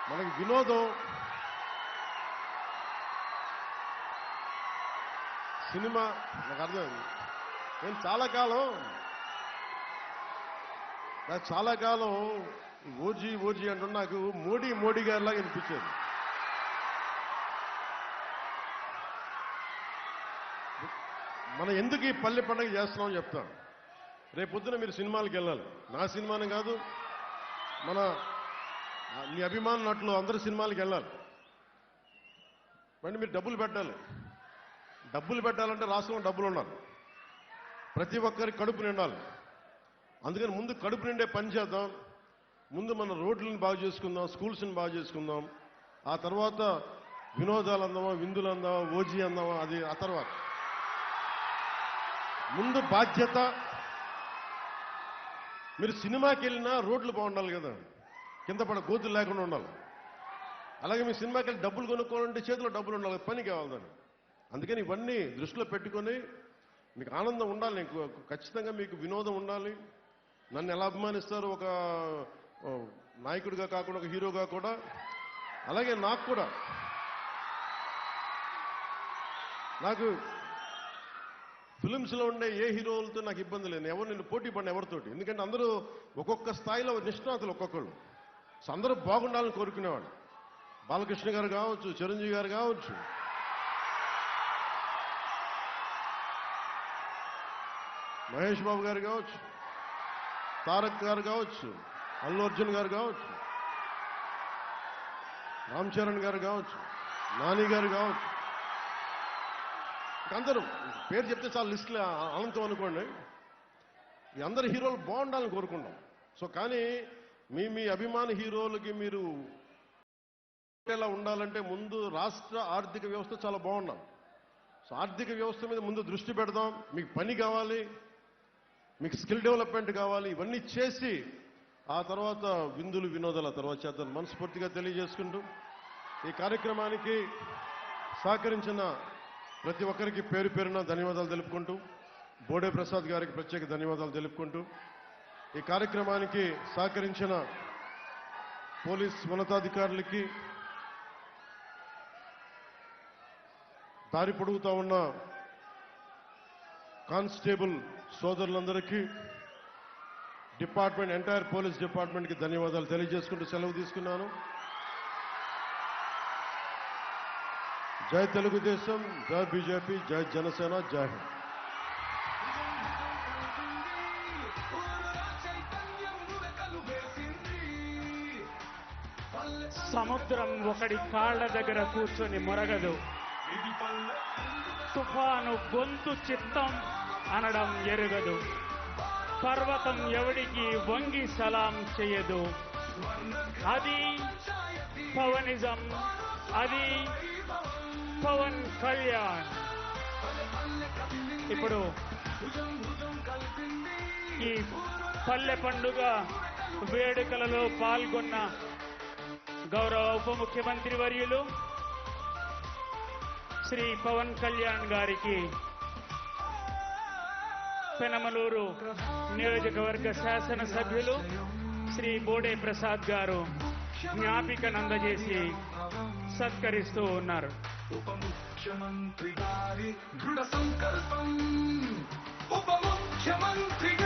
మనకి వినోదం సినిమా నాకు అర్థమైంది. నేను చాలా కాలం ఓజీ అంటూ నాకు మోడీ గారిలాగా అనిపించేది. మనం ఎందుకు ఈ పల్లె పండుగ చేస్తున్నామని చెప్తాను. రేపొద్దున మీరు సినిమాలకు వెళ్ళాలి. నా సినిమానే కాదు, మన మీ అభిమాన నటులు అందరి సినిమాలకు వెళ్ళాలి. మరి మీరు డబ్బులు పెట్టాలంటే రాష్ట్రంలో డబ్బులు ఉండాలి. ప్రతి ఒక్కరికి కడుపు నిండాలి. అందుకని ముందు కడుపు నిండే పని చేద్దాం. ముందు మన రోడ్లను బాగు చేసుకుందాం, స్కూల్స్ని బాగు చేసుకుందాం. ఆ తర్వాత వినోదాలు అందామా, విందులు అందామా, ఓజీ అందామా, అది ఆ తర్వాత. ముందు బాధ్యత. మీరు సినిమాకి వెళ్ళినా రోడ్లు బాగుండాలి కదా, కింద పడ గోతులు లేకుండా ఉండాలి. అలాగే మీ సినిమాకి వెళ్ళి డబ్బులు కొనుక్కోవాలంటే చేతిలో డబ్బులు ఉండాలి, పని కావాలని. అందుకని ఇవన్నీ దృష్టిలో పెట్టుకొని మీకు ఆనందం ఉండాలి. ఖచ్చితంగా మీకు వినోదం ఉండాలి. నన్ను ఎలా అభిమానిస్తారు ఒక నాయకుడిగా కాకుండా ఒక హీరోగా కూడా, అలాగే నాకు ఫిలిమ్స్లో ఉండే ఏ హీరోలతో నాకు ఇబ్బంది లేదు. నేను పోటీ పడిన ఎవరితోటి, ఎందుకంటే అందరూ ఒక్కొక్క స్థాయిలో నిష్ణాతులు ఒక్కొక్కళ్ళు. సో అందరూ బాగుండాలని కోరుకునేవాడు. బాలకృష్ణ గారు కావచ్చు, చిరంజీవి గారు కావచ్చు, మహేష్ బాబు గారు కావచ్చు, తారక్ గారు కావచ్చు, అల్లు అర్జున్ గారు కావచ్చు, రామ్ చరణ్ గారు కావచ్చు, నాని గారు కావచ్చు. అందరూ పేరు చెప్తే చాలా లిస్టులు అనంతం అనుకోండి. ఈ అందరు హీరోలు బాగుండాలని కోరుకుంటాం. సో కానీ మీ అభిమాన హీరోలకి మీరు ఎలా ఉండాలంటే ముందు రాష్ట్ర ఆర్థిక వ్యవస్థ చాలా బాగుండాలి. సో ఆర్థిక వ్యవస్థ మీద ముందు దృష్టి పెడదాం. మీకు పని కావాలి, మీకు స్కిల్ డెవలప్మెంట్ కావాలి. ఇవన్నీ చేసి ఆ తర్వాత విందులు వినోదాల తర్వాత చేద్దాం మనస్ఫూర్తిగా తెలియజేసుకుంటూ, ఈ కార్యక్రమానికి సహకరించిన ప్రతి ఒక్కరికి పేరు పేరున ధన్యవాదాలు తెలుపుకుంటూ, బోడే ప్రసాద్ గారికి ప్రత్యేక ధన్యవాదాలు తెలుపుకుంటూ, ఈ కార్యక్రమానికి సహకరించిన పోలీస్ ఉన్నతాధికారులకి, దారి పొడుగుతా ఉన్న కానిస్టేబుల్ సోదరులందరికీ, డిపార్ట్మెంట్ ఎంటైర్ పోలీస్ డిపార్ట్మెంట్కి ధన్యవాదాలు తెలియజేసుకుంటూ సెలవు తీసుకున్నాను. జై తెలుగుదేశం, జై బీజేపీ, జై జనసేన, జై హింద్. సముద్రం ఒకడి కాళ్ల దగ్గర కూర్చొని మొరగదు. తుఫాను గొంతు చిత్తం అనడం ఎరుగదు. పర్వతం ఎవడికి వంగి సలాం చేయదు. అది పవనిజం, అది పవన్ కళ్యాణ్. ఇప్పుడు ఈ పల్లె పండుగ వేడుకలలో పాల్గొన్న గౌరవ ఉప ముఖ్యమంత్రి వర్యులు శ్రీ పవన్ కళ్యాణ్ గారికి పెనమలూరు నియోజకవర్గ శాసనసభ్యులు శ్రీ బోడే ప్రసాద్ గారు జ్ఞాపికను అందజేసి సత్కరిస్తూ ఉన్నారు. ఉప ముఖ్యమంత్రి గారి దృఢ సంకల్పం, ఉప ముఖ్యమంత్రి